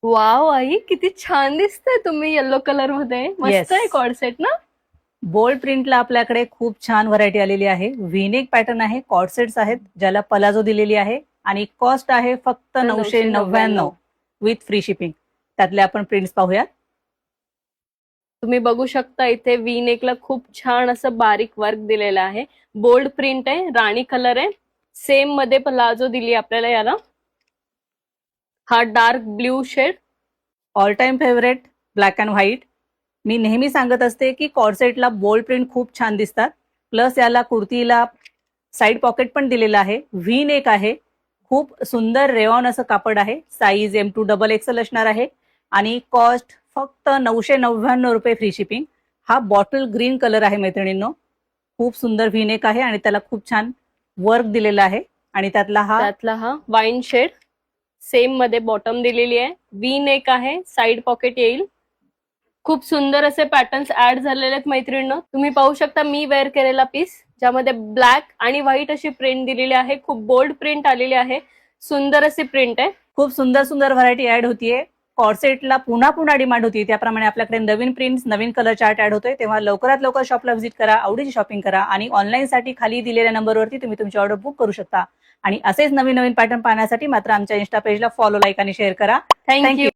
Wow आई, किती छान दिसतंय तुम्ही येलो कलर मध्ये. येस, मस्त आहे कॉर्सेट ना. बोल्ड प्रिंटला आपल्याकडे खूप छान व्हरायटी आलेली आहे. व्हीनेक पॅटर्न आहे, कॉर्डसेट्स आहेत ज्याला पलाजो दिलेली आहे आणि कॉस्ट आहे फक्त तर 999 999. With free shipping. त्यातले आपण प्रिंट्स पाहूया. तुम्ही बघू शकता इथे वी नेकला खूप छान असं बारीक वर्क दिलेलं आहे. बोल्ड प्रिंट आहे, राणी कलर आहे. सेम मध्ये प्लाझो दिली आपल्याला याला. हा dark blue shade. All time favourite black and white. मी नेहमी सांगत असते की कॉर्सेटला बोल्ड प्रिंट खूप छान दिसतात. प्लस याला कुर्तीला साईड पॉकेट पण दिलेलं आहे. व्ही नेक आहे, खूप सुंदर रेऑन असं कापड आहे. साईज M2 XL असणार आहे आणि कॉस्ट फक्त 999 फ्री शिपिंग. हा बॉटल ग्रीन कलर आहे मैत्रिणींनो. खूप सुंदर व्ही नेक आहे आणि त्याला खूप छान वर्क दिलेलं आहे आणि त्यातला हा वाईन शेड. सेम मध्ये बॉटम दिलेली आहे. वी नेक आहे, साईड पॉकेट येईल. खूप सुंदर असे पॅटर्न्स ऍड झालेले आहेत मैत्रिणींनो. तुम्ही पाहू शकता मी वेअर केलेला पीस, ज्यामध्ये ब्लॅक आणि व्हाईट अशी प्रिंट दिलेली आहे. खूप बोल्ड प्रिंट आलेली आहे. सुंदर अशी प्रिंट आहे. खूप सुंदर सुंदर व्हरायटी ऍड होतीये. कॉर्सेटला पुन्हा पुन्हा डिमांड होती, त्याप्रमाणे आपल्याकडे नवीन प्रिंट्स, नवीन कलर चार्ट ऍड होतोय. तेव्हा लवकरात लवकर शॉपला व्हिजिट करा, आवडीची शॉपिंग करा आणि ऑनलाईन साठी खाली दिलेल्या नंबरवरती तुम्ही तुमची ऑर्डर बुक करू शकता. आणि असेच नवीन नवीन पॅटर्न पाहण्यासाठी मात्र आमच्या इन्स्टा पेजला फॉलो, लाईक आणि शेअर करा. थँक्यू. थँक्यू.